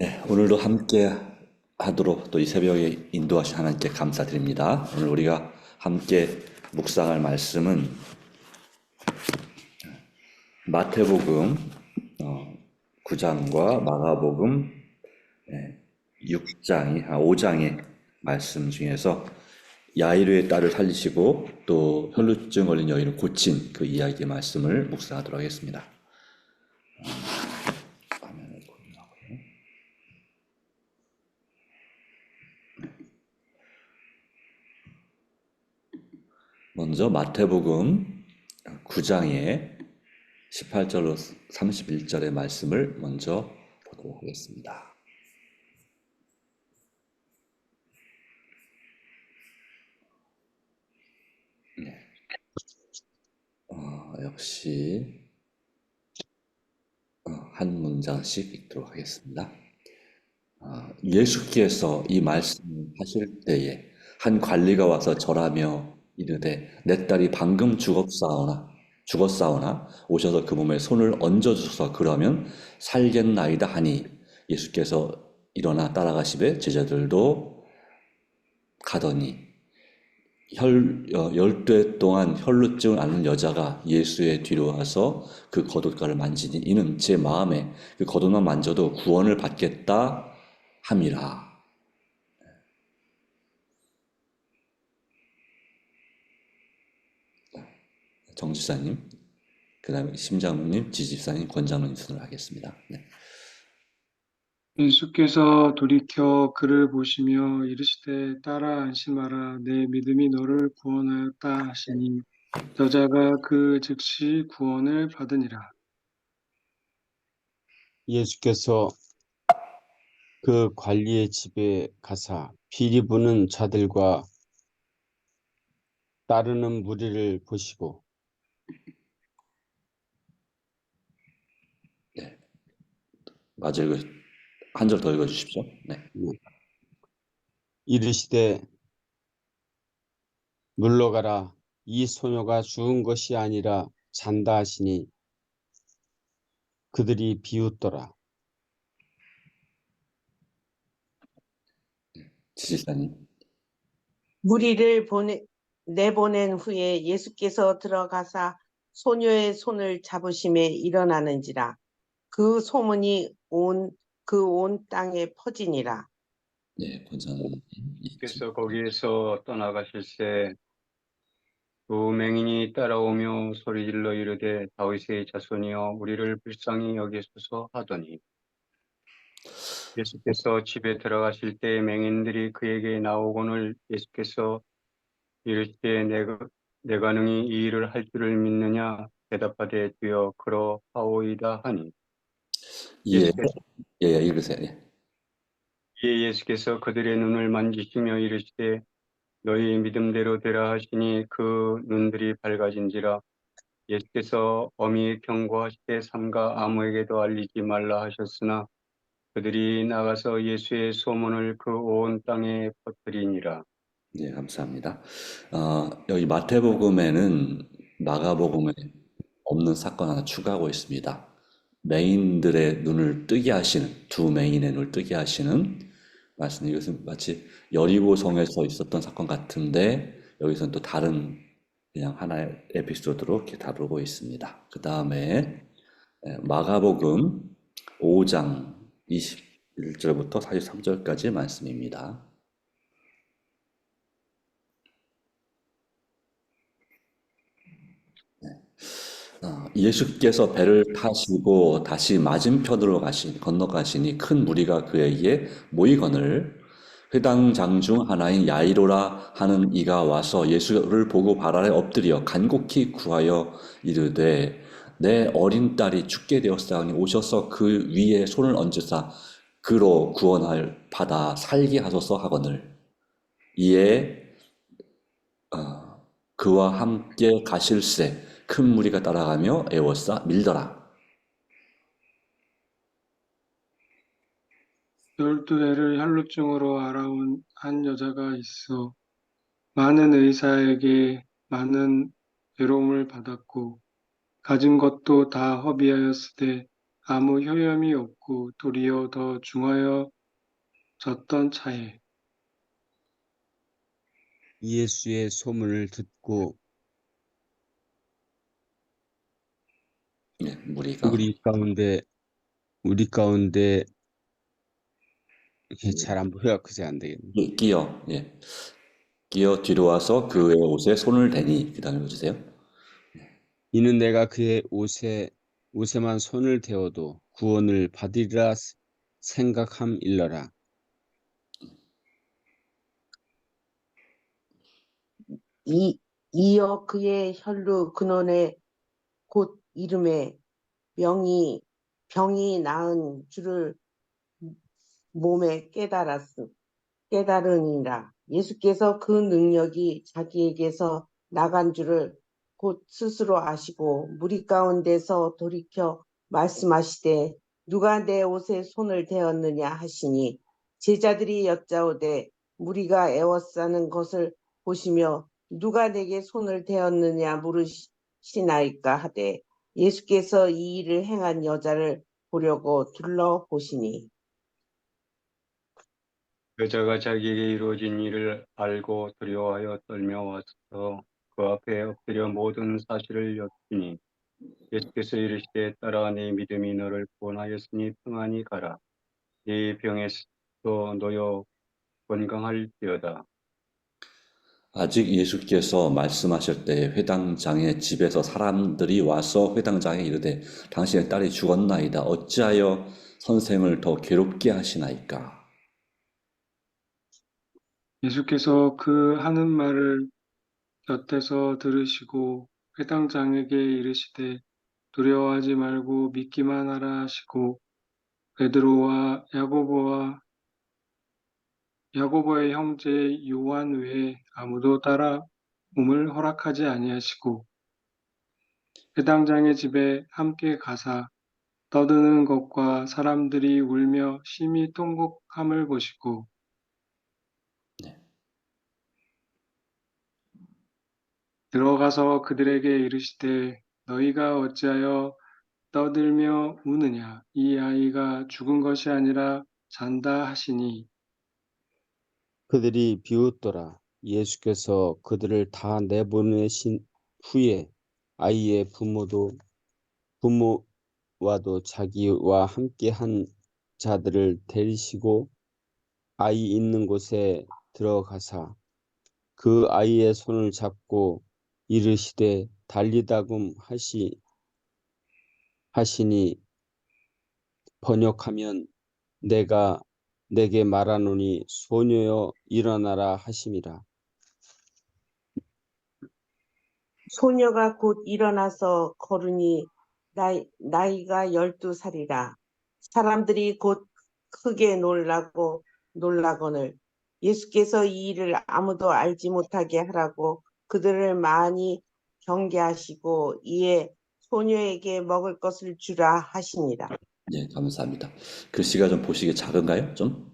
네, 오늘도 함께 하도록 또 이 새벽에 인도하신 하나님께 감사드립니다. 오늘 우리가 함께 묵상할 말씀은 마태복음 9장과 마가복음 5장의 말씀 중에서 야이로의 딸을 살리시고 또 혈루증 걸린 여인을 고친 그 이야기의 말씀을 묵상하도록 하겠습니다. 먼저 마태복음 9장의 18절로 31절의 말씀을 먼저 보도록 하겠습니다. 역시 한 문장씩 읽도록 하겠습니다. 예수께서 이 말씀을 하실 때에 한 관리가 와서 절하며 이르되 내 딸이 방금 죽었사오나 오셔서 그 몸에 손을 얹어주소서 그러면 살겠나이다 하니 예수께서 일어나 따라가시되 제자들도 가더니 10대 동안 혈루증을 앓는 여자가 예수의 뒤로 와서 그 겉옷가를 만지니 이는 제 마음에 그 겉옷만 만져도 구원을 받겠다 함이라. 정지사님, 그 다음에 심장로님, 지집사님, 권장로님 순으로 하겠습니다. 네. 예수께서 돌이켜 그를 보시며 이르시되 딸아 안심하라 내 믿음이 너를 구원하였다 하시니 여자가 그 즉시 구원을 받으니라. 예수께서 그 관리의 집에 가사 비리 부는 자들과 따르는 무리를 보시고 네. 맞아, 이거 한 절 더 읽어주십시오. 네. 이르시되 물러가라 이 소녀가 죽은 것이 아니라 잔다 하시니 그들이 비웃더라. 지집사님. 무리를 내보낸 후에 예수께서 들어가사 소녀의 손을 잡으심에 일어나는지라 그 소문이 온 땅에 퍼지니라. 네, 권장로님. 그래서 거기에서 떠나가실새 두 맹인이 따라오며 소리질러 이르되 다윗의 자손이여 우리를 불쌍히 여기소서 하더니 예수께서 집에 들어가실 때 맹인들이 그에게 나오거늘 예수께서 이르시되 내가 능히 이 일을 할 줄을 믿느냐 대답하되 주여 그러하오이다 하니 예, 예수께서 예, 읽으세요. 예. 이에 예수께서 그들의 눈을 만지시며 이르시되 너희 믿음대로 되라 하시니 그 눈들이 밝아진지라. 예수께서 엄히 경고하시되 삼가 아무에게도 알리지 말라 하셨으나 그들이 나가서 예수의 소문을 그 온 땅에 퍼뜨리니라. 네, 감사합니다. 여기 마태복음에는 마가복음에 없는 사건 하나 추가하고 있습니다. 맹인들의 눈을 뜨게 하시는, 두 맹인의 눈을 뜨게 하시는 말씀. 이것은 마치 여리고성에서 있었던 사건 같은데 여기서는 또 다른 그냥 하나의 에피소드로 이렇게 다루고 있습니다. 그 다음에 마가복음 5장 21절부터 43절까지 말씀입니다. 예수께서 배를 타시고 다시 맞은편으로 건너가시니 큰 무리가 그에게 모이거늘 회당 장 중 하나인 야이로라 하는 이가 와서 예수를 보고 발 아래 엎드려 간곡히 구하여 이르되 내 어린 딸이 죽게 되었사오니 오셔서 그 위에 손을 얹으사 그로 구원할 받아 살게 하소서 하거늘 이에 그와 함께 가실새 큰 무리가 따라가며 애워싸 밀더라. 12해를 혈루증으로 앓아온 한 여자가 있어 많은 의사에게 많은 괴로움을 받았고 가진 것도 다 허비하였으되 아무 효염이 없고 도리어 더 중하여졌던 차에 예수의 소문을 듣고 예, 무리가 우리 가운데 이게 잘 안 보여 그제 안 되겠네. 끼어 뒤로 와서 그의 옷에 손을 대니 그 다음에 보세요. 이는 내가 그의 옷에만 손을 대어도 구원을 받으리라 생각함일러라. 이어 그의 혈루 근원에 곧 이름에 병이 나은 줄을 몸에 깨달으니라. 예수께서 그 능력이 자기에게서 나간 줄을 곧 스스로 아시고 무리 가운데서 돌이켜 말씀하시되 누가 내 옷에 손을 대었느냐 하시니 제자들이 여짜오되 무리가 애워싸는 것을 보시며 누가 내게 손을 대었느냐 물으시나이까 하되 예수께서 이 일을 행한 여자를 보려고 둘러보시니 여자가 자기에게 이루어진 일을 알고 두려워하여 떨며 와서 그 앞에 엎드려 모든 사실을 여쭈니 예수께서 이르시되 딸아 네 믿음이 너를 구원하였으니 평안히 가라. 네 병에서 놓여 건강할지어다. 아직 예수께서 말씀하실 때 회당장의 집에서 사람들이 와서 회당장에 이르되 당신의 딸이 죽었나이다. 어찌하여 선생을 더 괴롭게 하시나이까? 예수께서 그 하는 말을 곁에서 들으시고 회당장에게 이르시되 두려워하지 말고 믿기만 하라 하시고 베드로와 야고보의 형제 요한 외에 아무도 따라옴을 허락하지 아니하시고 회당장의 집에 함께 가사 떠드는 것과 사람들이 울며 심히 통곡함을 보시고 들어가서 그들에게 이르시되 너희가 어찌하여 떠들며 우느냐 이 아이가 죽은 것이 아니라 잔다 하시니 그들이 비웃더라. 예수께서 그들을 다 내보내신 후에 아이의 부모와도 자기와 함께 한 자들을 데리시고 아이 있는 곳에 들어가사 그 아이의 손을 잡고 이르시되 달리다금 하시니 번역하면 내게 말하노니 소녀여 일어나라 하심이라. 소녀가 곧 일어나서 걸으니 나이가 12살이라. 사람들이 곧 크게 놀라거늘 예수께서 이 일을 아무도 알지 못하게 하라고 그들을 많이 경계하시고 이에 소녀에게 먹을 것을 주라 하시니라. 예, 감사합니다. 글씨가 좀 보시기에 작은가요? 좀?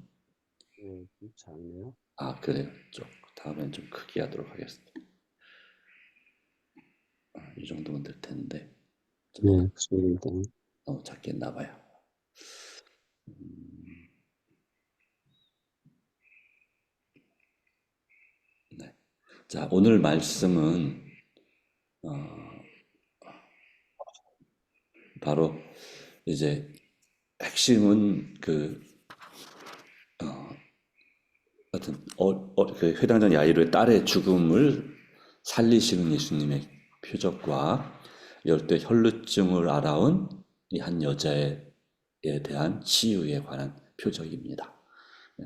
네, 좀 작네요. 아, 그래요. 좀 다음엔 좀 크게 하도록 하겠습니다. 이 정도면 될 텐데 좀 네, 그렇습니다. 너무 작게 했나 봐요. 네. 자, 오늘 말씀은 바로 이제 핵심은 하여튼 그 회당장 야이로의 딸의 죽음을 살리시는 예수님의 표적과 열대 혈루증을 알아온 이 한 여자에 대한 치유에 관한 표적입니다.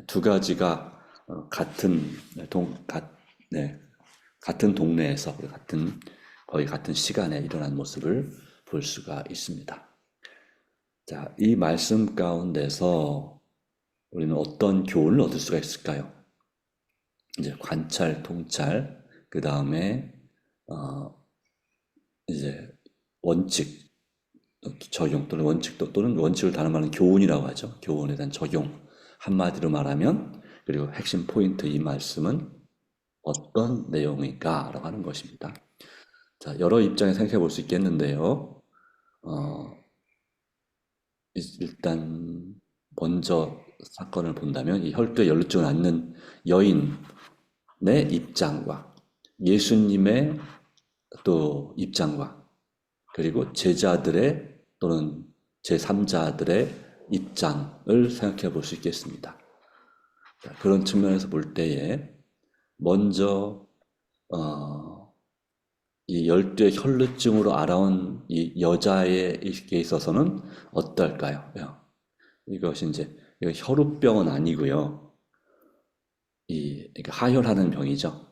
두 가지가 같은 동네에서 거의 같은 시간에 일어난 모습을 볼 수가 있습니다. 자, 이 말씀 가운데서 우리는 어떤 교훈을 얻을 수가 있을까요? 이제 관찰, 통찰, 그 다음에 이제 원칙 적용 또는 원칙을 단언하는 교훈이라고 하죠. 교훈에 대한 적용. 한마디로 말하면 그리고 핵심 포인트 이 말씀은 어떤 내용일까라고 하는 것입니다. 자, 여러 입장에 생각해 볼 수 있겠는데요. 일단 먼저 사건을 본다면 이 혈투에 연루증을 앓는 여인의 입장과 예수님의 또 입장과 그리고 제자들의 또는 제3자들의 입장을 생각해 볼 수 있겠습니다. 그런 측면에서 볼 때에 먼저 이 열두의 혈루증으로 알아온 이 여자에게 있어서는 어떨까요? 이것이 이제 이거 혈우병은 아니고요. 그러니까 하혈하는 병이죠.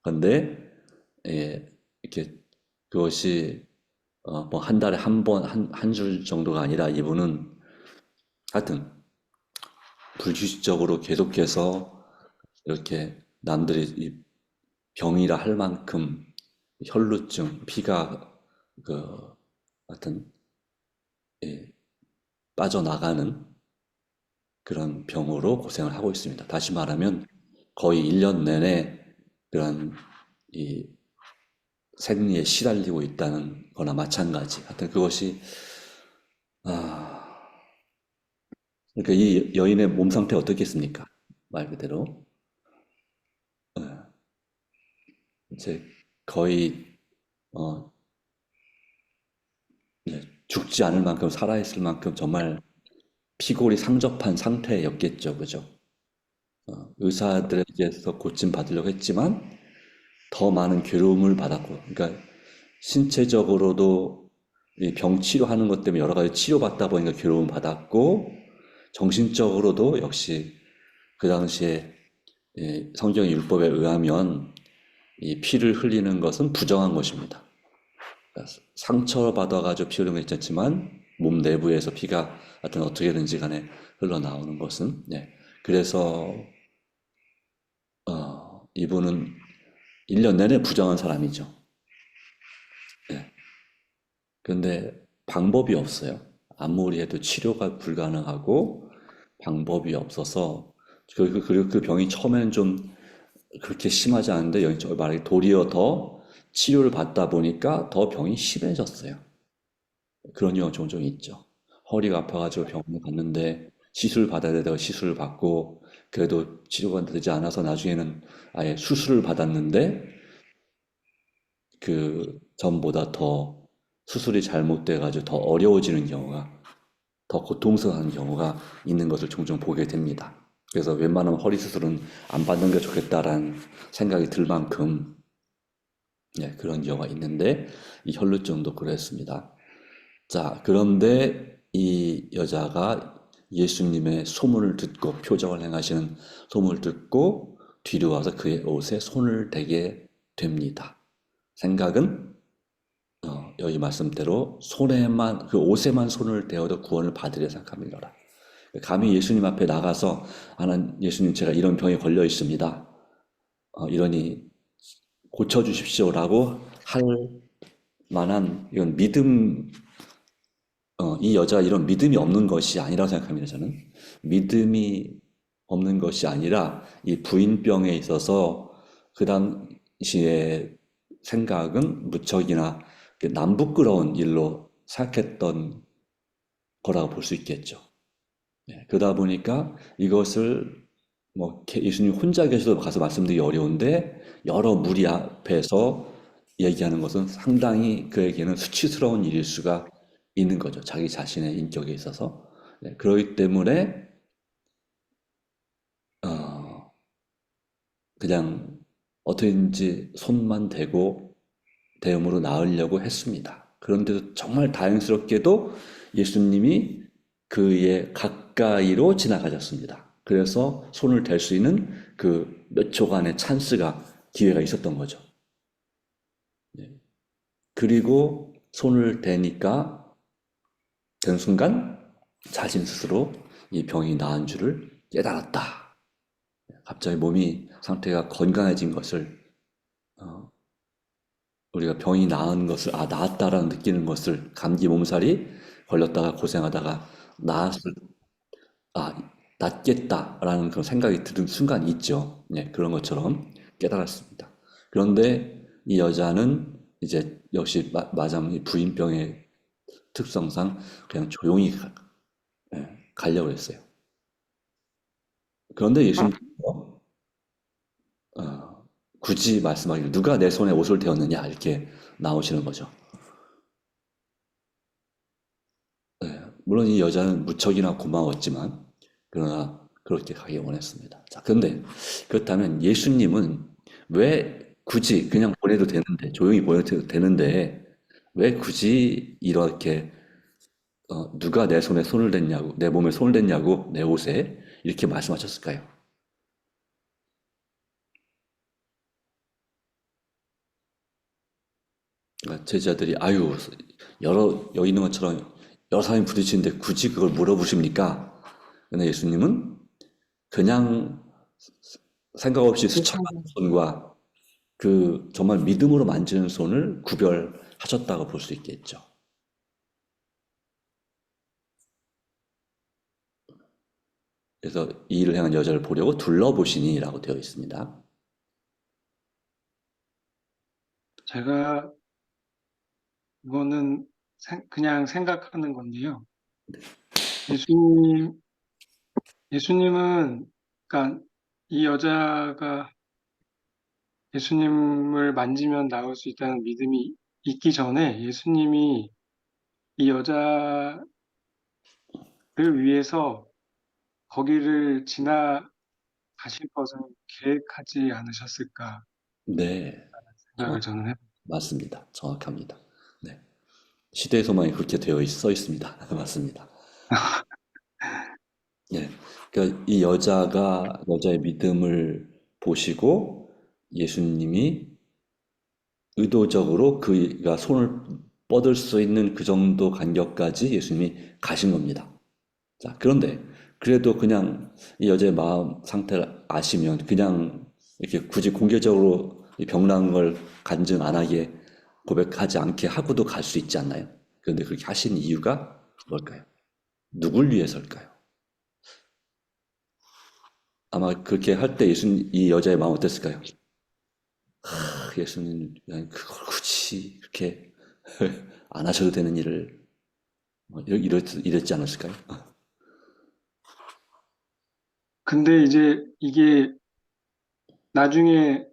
그런데 이렇게 그것이 뭐 한 달에 한 번, 한 줄 정도가 아니라 이분은 하여튼 불규칙적으로 계속해서 이렇게 남들이 이 병이라 할 만큼 혈루증, 피가 하여튼 빠져나가는 그런 병으로 고생을 하고 있습니다. 다시 말하면 거의 1년 내내 그런 이 생리에 시달리고 있다는 거나 마찬가지. 하여튼 그것이 그러니까 이 여인의 몸 상태 어떻겠습니까? 말 그대로 이제 거의 죽지 않을 만큼 살아있을 만큼 정말 피골이 상접한 상태였겠죠, 그죠? 의사들에게서 고침 받으려고 했지만 더 많은 괴로움을 받았고, 그러니까 신체적으로도 이 병 치료하는 것 때문에 여러 가지 치료받다 보니까 괴로움 받았고, 정신적으로도 역시 그 당시에 성경의 율법에 의하면 이 피를 흘리는 것은 부정한 것입니다. 그러니까 상처받아가지고 피 흘리는 건 있었지만 몸 내부에서 피가 하여튼 어떻게든지 간에 흘러나오는 것은 그래서 이분은 1년 내내 부정한 사람이죠. 그런데 방법이 없어요. 아무리 해도 치료가 불가능하고 방법이 없어서 그리고 그 병이 처음에는 좀 그렇게 심하지 않은데 말하기 도리어 더 치료를 받다 보니까 더 병이 심해졌어요. 그런 경우 종종 있죠. 허리가 아파가지고 병원에 갔는데 시술 받아야 되다가 시술을 받고 그래도 치료가 되지 않아서 나중에는 아예 수술을 받았는데 그 전보다 더 수술이 잘못돼가지고 더 어려워지는 경우가 더 고통스러운 경우가 있는 것을 종종 보게 됩니다. 그래서 웬만하면 허리 수술은 안 받는 게 좋겠다라는 생각이 들 만큼 그런 경우가 있는데 이 혈루증도 그랬습니다. 자, 그런데 이 여자가 예수님의 소문을 듣고 표적을 행하시는 소문을 듣고 뒤로 와서 그의 옷에 손을 대게 됩니다. 생각은 여기 말씀대로 손에만 그 옷에만 손을 대어도 구원을 받으려 생각합니다. 감히 예수님 앞에 나가서 예수님 제가 이런 병에 걸려 있습니다. 이러니 고쳐주십시오라고 할 만한 이건 믿음 이 여자가 이런 믿음이 없는 것이 아니라고 생각합니다. 저는 믿음이 없는 것이 아니라 이 부인병에 있어서 그 당시의 생각은 무척이나 남부끄러운 일로 생각했던 거라고 볼 수 있겠죠. 그러다 보니까 이것을 뭐 예수님 혼자 계셔도 가서 말씀드리기 어려운데 여러 무리 앞에서 얘기하는 것은 상당히 그에게는 수치스러운 일일 수가 있는 거죠. 자기 자신의 인격에 있어서. 그렇기 때문에 그냥 어떻게든지 손만 대고 대음으로 나으려고 했습니다. 그런데도 정말 다행스럽게도 예수님이 그의 가까이로 지나가셨습니다. 그래서 손을 댈 수 있는 그 몇 초간의 기회가 있었던 거죠. 그리고 손을 대니까 그 순간 자신 스스로 이 병이 나은 줄을 깨달았다. 갑자기 몸이 상태가 건강해진 것을 우리가 병이 나은 것을 나았다라는 느끼는 것을 감기 몸살이 걸렸다가 고생하다가 낫겠다라는 그런 생각이 드는 순간이 있죠. 그런 것처럼 깨달았습니다. 그런데 이 여자는 이제 역시 마장 부인병의 특성상 그냥 조용히 가려고 했어요. 그런데 예수님께서 굳이 말씀하기를 누가 내 손에 옷을 대었느냐 이렇게 나오시는 거죠. 물론 이 여자는 무척이나 고마웠지만 그러나 그렇게 가기 원했습니다. 자, 그런데 그렇다면 예수님은 왜 굳이 그냥 보내도 되는데 조용히 보내도 되는데 왜 굳이 이렇게 누가 내 손에 손을 댔냐고 내 몸에 손을 댔냐고 내 옷에 이렇게 말씀하셨을까요? 그러니까 제자들이 아유 여기 있는 것처럼 여러 사람이 부딪히는데 굳이 그걸 물어보십니까? 근데 예수님은 그냥 생각 없이 스쳐가는 손과 그 정말 믿음으로 만지는 손을 구별하셨다고 볼 수 있겠죠. 그래서 이 일을 행한 여자를 보려고 둘러보시니라고 되어 있습니다. 제가 이거는 그냥 생각하는 건데요. 예수님은, 그러니까 이 여자가 예수님을 만지면 나올 수 있다는 믿음이 있기 전에 예수님이 이 여자를 위해서 거기를 지나가실 것을 계획하지 않으셨을까 네, 생각을 저는 해요. 맞습니다. 정확합니다. 네. 시대의 소망이 그렇게 써 있습니다. 맞습니다. 네. 그러니까 이 여자의 믿음을 보시고 예수님이 의도적으로 그가 손을 뻗을 수 있는 그 정도 간격까지 예수님이 가신 겁니다. 자, 그런데 그래도 그냥 이 여자의 마음 상태를 아시면 그냥 이렇게 굳이 공개적으로 이 병난 걸 간증 안 하게 고백하지 않게 하고도 갈 수 있지 않나요? 그런데 그렇게 하신 이유가 뭘까요? 누굴 위해서일까요? 아마 그렇게 할 때 이 여자의 마음 어땠을까요? 예수님, 그냥 그걸 굳이 그렇게 안 하셔도 되는 일을 이랬지 않았을까요? 근데 이제 이게 나중에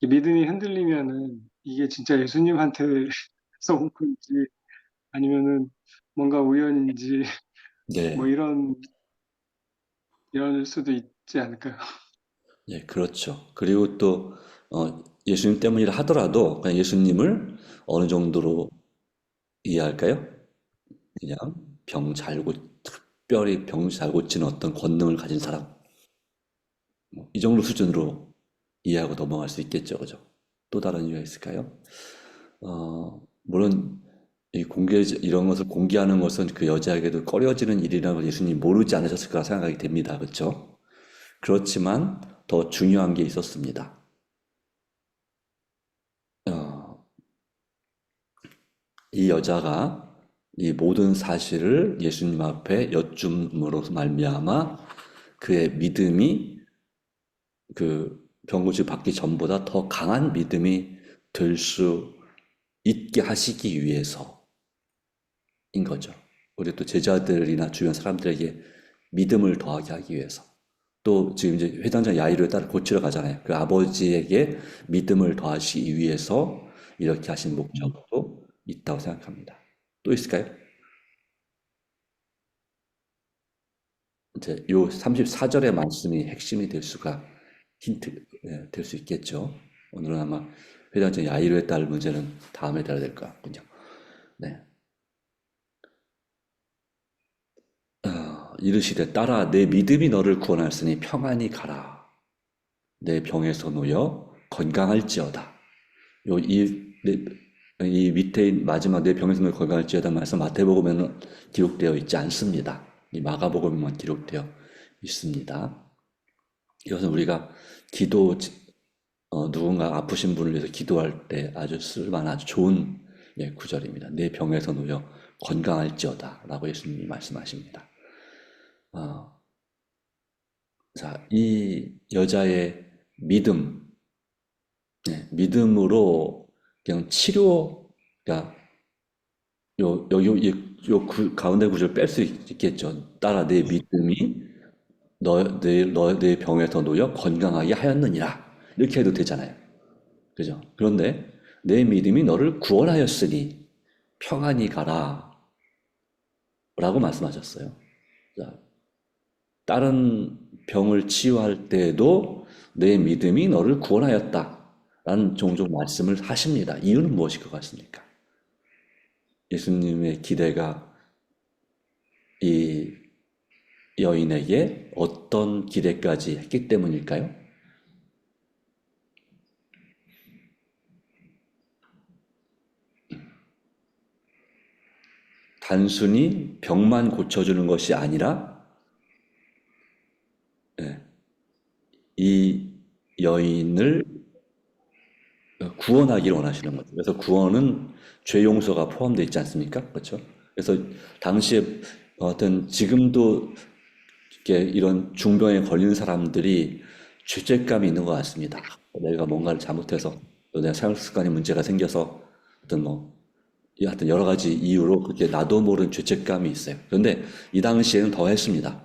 믿음이 흔들리면은 이게 진짜 예수님한테서 온 건지 아니면은 뭔가 우연인지 뭐 네, 이럴 수도 있지 않을까요? 예, 그렇죠. 그리고 또 예수님 때문이라 하더라도 그냥 예수님을 어느 정도로 이해할까요? 그냥 특별히 병 잘 고치는 어떤 권능을 가진 사람, 이 정도 수준으로 이해하고 넘어갈 수 있겠죠, 그죠? 또 다른 이유가 있을까요? 물론 이런 것을 공개하는 것은 그 여자에게도 꺼려지는 일이라는 걸 예수님이 모르지 않으셨을 거라 생각이 됩니다, 그렇죠? 그렇지만 더 중요한 게 있었습니다. 어, 이 여자가 이 모든 사실을 예수님 앞에 여쭌으로서 말미암아 그의 믿음이 그 병고치 받기 전보다 더 강한 믿음이 될 수 있게 하시기 위해서인 거죠. 우리 또 제자들이나 주변 사람들에게 믿음을 더하게 하기 위해서. 또 지금 이제 회당장 야이로의 딸을 고치러 가잖아요. 그 아버지에게 믿음을 더하시기 위해서 이렇게 하신 목적도 있다고 생각합니다. 또 있을까요? 이제 요 34절의 말씀이 핵심이 될 수가 될 수 있겠죠. 오늘은 아마 회당장 야이로의 딸 문제는 다음에 다뤄야 될 것 같군요. 네. 이르시되 딸아 내 믿음이 너를 구원하였으니 평안히 가라. 내 병에서 놓여 건강할지어다. 이 밑에 마지막 내 병에서 놓여 건강할지어다 말씀 마태복음에는 기록되어 있지 않습니다. 이 마가복음에만 기록되어 있습니다. 이것은 우리가 누군가 아프신 분을 위해서 기도할 때 아주 쓸만한 아주 좋은 구절입니다. 내 병에서 놓여 건강할지어다 라고 예수님이 말씀하십니다. 자, 이 여자의 믿음으로 그냥 치료, 그러니까 가운데 구절 뺄 수 있겠죠. 따라 내 믿음이 내 병에서 놓여 건강하게 하였느니라. 이렇게 해도 되잖아요. 그죠? 그런데 내 믿음이 너를 구원하였으니 평안히 가라. 라고 말씀하셨어요. 자, 다른 병을 치유할 때에도 내 믿음이 너를 구원하였다. 라는 종종 말씀을 하십니다. 이유는 무엇일 것 같습니까? 예수님의 기대가 이 여인에게 어떤 기대까지 했기 때문일까요? 단순히 병만 고쳐주는 것이 아니라 이 여인을 구원하기를 원하시는 거죠. 그래서 구원은 죄 용서가 포함되어 있지 않습니까? 그렇죠? 그래서 당시에 어떤 지금도 이렇게 이런 중병에 걸린 사람들이 죄책감이 있는 것 같습니다. 내가 뭔가를 잘못해서 또 내가 생활 습관에 문제가 생겨서 하여튼 여러 가지 이유로 그렇게 나도 모르는 죄책감이 있어요. 그런데 이 당시에는 더 했습니다.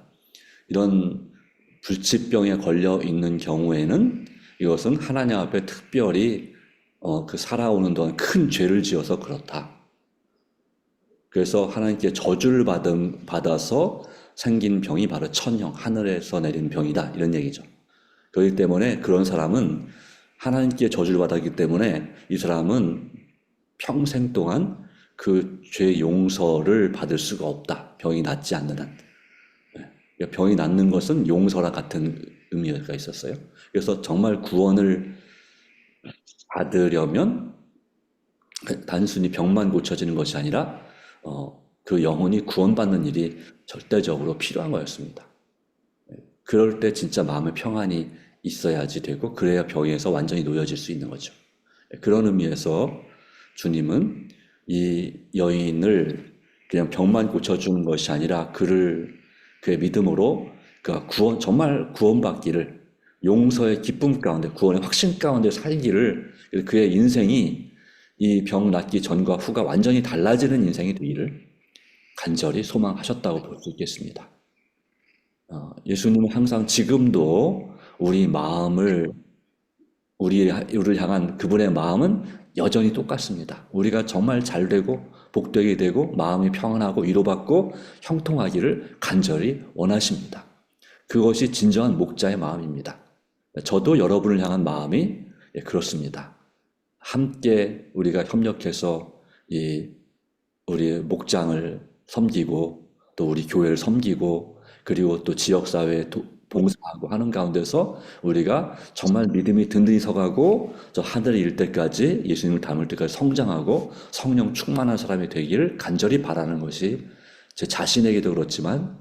이런 불치병에 걸려 있는 경우에는 이것은 하나님 앞에 특별히 그 살아오는 동안 큰 죄를 지어서 그렇다. 그래서 하나님께 저주를 받아서 생긴 병이 바로 천형, 하늘에서 내린 병이다. 이런 얘기죠. 그렇기 때문에 그런 사람은 하나님께 저주를 받았기 때문에 이 사람은 평생 동안 그 죄 용서를 받을 수가 없다. 병이 낫지 않는 한. 병이 낫는 것은 용서랑 같은 의미가 있었어요. 그래서 정말 구원을 받으려면 단순히 병만 고쳐지는 것이 아니라 그 영혼이 구원받는 일이 절대적으로 필요한 거였습니다. 그럴 때 진짜 마음의 평안이 있어야지 되고 그래야 병에서 완전히 놓여질 수 있는 거죠. 그런 의미에서 주님은 이 여인을 그냥 병만 고쳐주는 것이 아니라 그의 믿음으로 정말 구원받기를 용서의 기쁨 가운데 구원의 확신 가운데 살기를 그의 인생이 이 병 낫기 전과 후가 완전히 달라지는 인생이 되기를 간절히 소망하셨다고 볼 수 있겠습니다. 예수님은 항상 지금도 우리를 향한 그분의 마음은 여전히 똑같습니다. 우리가 정말 잘되고 복되게 되고 마음이 평안하고 위로받고 형통하기를 간절히 원하십니다. 그것이 진정한 목자의 마음입니다. 저도 여러분을 향한 마음이 그렇습니다. 함께 우리가 협력해서 우리 목장을 섬기고 또 우리 교회를 섬기고 그리고 또 지역사회에 봉사하고 하는 가운데서 우리가 정말 믿음이 든든히 서가고 저 하늘에 이를 때까지 예수님을 닮을 때까지 성장하고 성령 충만한 사람이 되기를 간절히 바라는 것이 제 자신에게도 그렇지만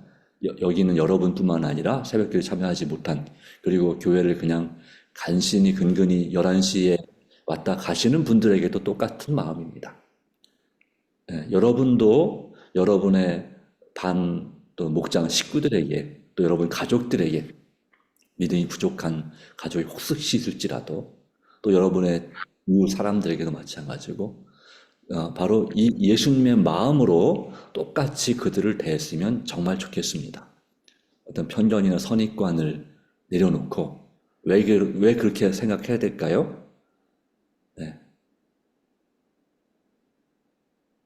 여기 있는 여러분뿐만 아니라 새벽기도에 참여하지 못한 그리고 교회를 그냥 간신히 근근히 11시에 왔다 가시는 분들에게도 똑같은 마음입니다. 여러분도 여러분의 또 목장 식구들에게 또 여러분 가족들에게 믿음이 부족한 가족이 혹시 있을지라도 또 여러분의 이웃 사람들에게도 마찬가지고 바로 이 예수님의 마음으로 똑같이 그들을 대했으면 정말 좋겠습니다. 어떤 편견이나 선입관을 내려놓고 왜 그렇게 생각해야 될까요?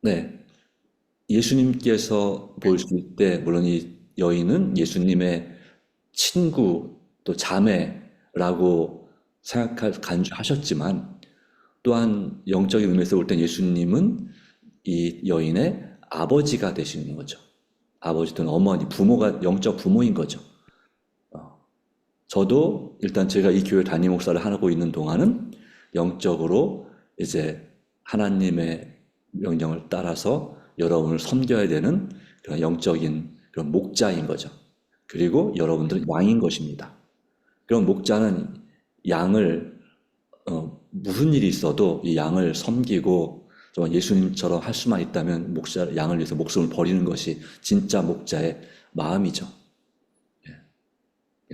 네. 예수님께서 보실 때 물론 이 여인은 예수님의 친구 또 자매라고 간주하셨지만 또한 영적인 의미에서 볼 땐 예수님은 이 여인의 아버지가 되시는 거죠. 아버지 또는 어머니, 부모가 영적 부모인 거죠. 저도 일단 제가 이 교회 담임 목사를 하고 있는 동안은 영적으로 이제 하나님의 명령을 따라서 여러분을 섬겨야 되는 그런 영적인 그런 목자인 거죠. 그리고 여러분들은 양인 것입니다. 그럼 목자는 양을 무슨 일이 있어도 이 양을 섬기고 정말 예수님처럼 할 수만 있다면 양을 위해서 목숨을 버리는 것이 진짜 목자의 마음이죠.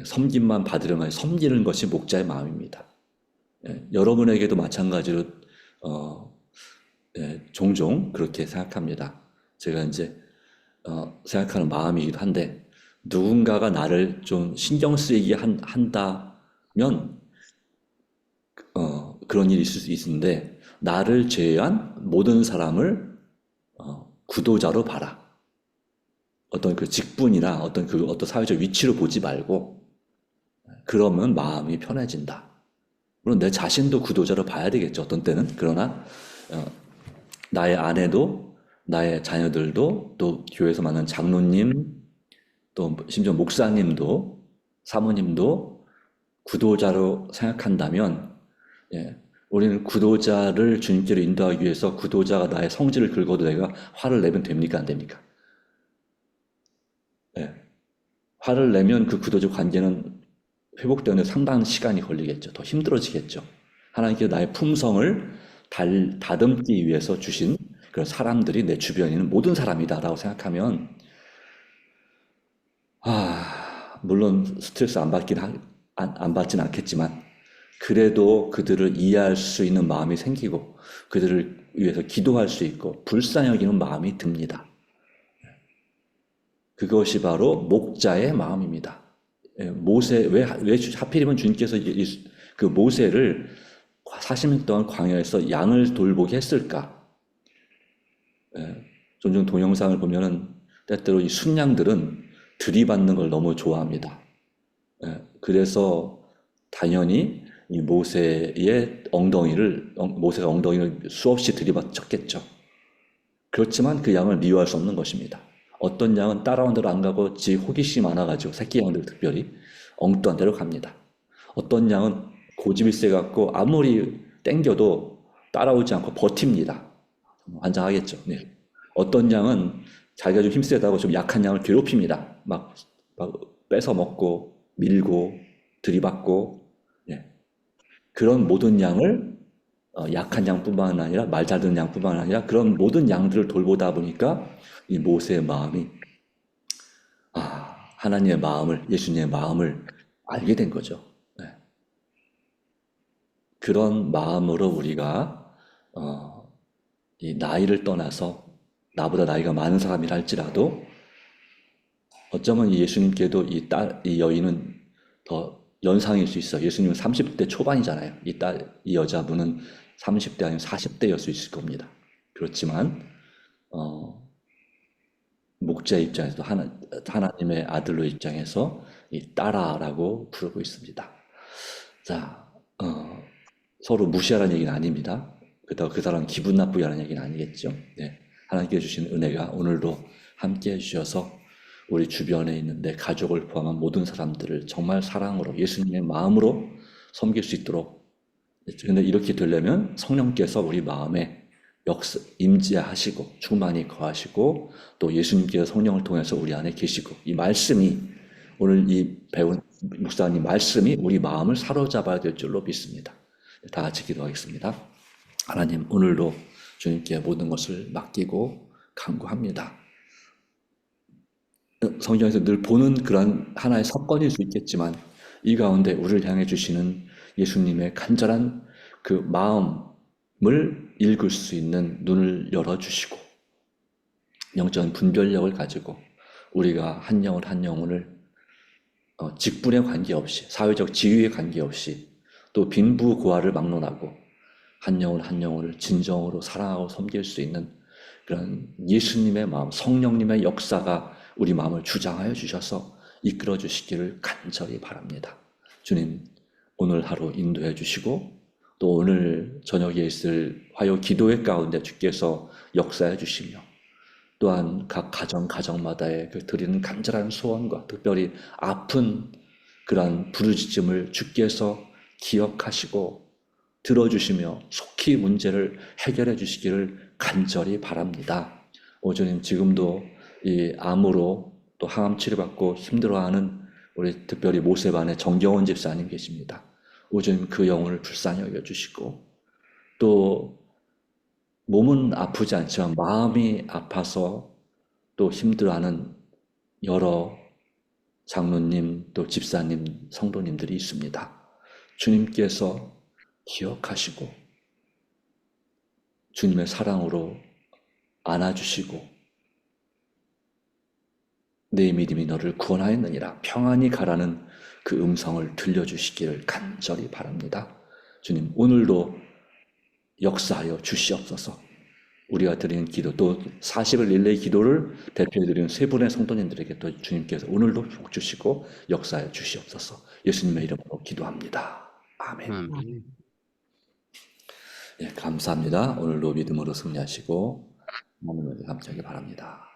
섬김만 받으려면 섬기는 것이 목자의 마음입니다. 여러분에게도 마찬가지로 종종 그렇게 생각합니다. 제가 이제 생각하는 마음이기도 한데, 누군가가 나를 좀 신경 쓰이게 한다면 그런 일이 있을 수 있는데, 나를 제외한 모든 사람을 구도자로 봐라. 어떤 그 직분이나 어떤 사회적 위치로 보지 말고, 그러면 마음이 편해진다. 물론 내 자신도 구도자로 봐야 되겠죠, 어떤 때는. 그러나 나의 아내도, 나의 자녀들도, 또 교회에서 만난 장로님, 또 심지어 목사님도, 사모님도 구도자로 생각한다면, 예, 우리는 구도자를 주님께로 인도하기 위해서 구도자가 나의 성질을 긁어도 내가 화를 내면 됩니까, 안 됩니까? 예, 화를 내면 그 구도적 관계는 회복되는 데 상당한 시간이 걸리겠죠. 더 힘들어지겠죠. 하나님께서 나의 품성을 다듬기 위해서 주신 그런 사람들이 내 주변에 있는 모든 사람이다라고 생각하면, 물론 스트레스 안 받진 않겠지만, 그래도 그들을 이해할 수 있는 마음이 생기고, 그들을 위해서 기도할 수 있고, 불쌍히 여기는 마음이 듭니다. 그것이 바로 목자의 마음입니다. 왜 하필이면 주님께서 그 모세를 40년 동안 광야에서 양을 돌보게 했을까? 종종 동영상을 보면은 때때로 이 순양들은 들이받는 걸 너무 좋아합니다. 그래서 당연히 이 모세가 엉덩이를 수없이 들이받쳤겠죠. 그렇지만 그 양을 미워할 수 없는 것입니다. 어떤 양은 따라온 대로 안 가고 지 호기심이 많아가지고, 새끼 양들 특별히 엉뚱한 데로 갑니다. 어떤 양은 고집이 세갖고 아무리 땡겨도 따라오지 않고 버팁니다. 환장하겠죠. 네. 어떤 양은 자기가 좀 힘세다고 좀 약한 양을 괴롭힙니다. 막 뺏어 먹고 밀고 들이받고. 네. 그런 모든 양을 약한 양뿐만 아니라 말 잘 듣는 양뿐만 아니라 그런 모든 양들을 돌보다 보니까 이 모세의 마음이 하나님의 마음을, 예수님의 마음을 알게 된 거죠. 네. 그런 마음으로 우리가 이 나이를 떠나서 나보다 나이가 많은 사람이라 할지라도 어쩌면 예수님께도 이 여인은 더 연상일 수 있어요. 예수님은 30대 초반이잖아요. 이 여자분은 30대 아니면 40대였을 수 있을 겁니다. 그렇지만 목자의 입장에서 하나님의 아들로 입장에서 이 딸아라고 부르고 있습니다. 자, 서로 무시하라는 얘기는 아닙니다. 그렇다고 그 사람 기분 나쁘게 하는 얘기는 아니겠죠. 네. 하나님께 주신 은혜가 오늘도 함께 해주셔서 우리 주변에 있는 내 가족을 포함한 모든 사람들을 정말 사랑으로, 예수님의 마음으로 섬길 수 있도록. 근데 이렇게 되려면 성령께서 우리 마음에 임재하시고 충만히 거하시고, 또 예수님께서 성령을 통해서 우리 안에 계시고, 이 말씀이, 오늘 이 배운 목사님 말씀이 우리 마음을 사로잡아야 될 줄로 믿습니다. 다 같이 기도하겠습니다. 하나님, 오늘도 주님께 모든 것을 맡기고 간구합니다. 성경에서 늘 보는 그런 하나의 사건일 수 있겠지만, 이 가운데 우리를 향해 주시는 예수님의 간절한 그 마음을 읽을 수 있는 눈을 열어주시고, 영적인 분별력을 가지고 우리가 한 영혼을 직분에 관계없이, 사회적 지위에 관계없이, 또 빈부고아를 막론하고 한 영혼을 진정으로 사랑하고 섬길 수 있는 그런 예수님의 마음, 성령님의 역사가 우리 마음을 주장하여 주셔서 이끌어 주시기를 간절히 바랍니다. 주님, 오늘 하루 인도해 주시고, 또 오늘 저녁에 있을 화요 기도회 가운데 주께서 역사해 주시며, 또한 각 가정마다의 그 드리는 간절한 소원과 특별히 아픈 그러한 부르짖음을 주께서 기억하시고 들어주시며 속히 문제를 해결해 주시기를 간절히 바랍니다. 오주님, 지금도 이 암으로 또 항암 치료받고 힘들어하는 우리 특별히 모세반의 정경원 집사님 계십니다. 오주님, 그 영혼을 불쌍히 여겨주시고, 또 몸은 아프지 않지만 마음이 아파서 또 힘들어하는 여러 장로님, 또 집사님, 성도님들이 있습니다. 주님께서 기억하시고 주님의 사랑으로 안아주시고 내 믿음이 너를 구원하였느니라. 평안히 가라는 그 음성을 들려주시기를 간절히 바랍니다. 주님, 오늘도 역사하여 주시옵소서. 우리가 드리는 기도, 또 40일 릴레이 기도를 대표해드리는 세 분의 성도님들에게 또 주님께서 오늘도 복 주시고 역사하여 주시옵소서. 예수님의 이름으로 기도합니다. 아멘. 예, 감사합니다. 오늘도 믿음으로 승리하시고 하나님을 감사하기 바랍니다.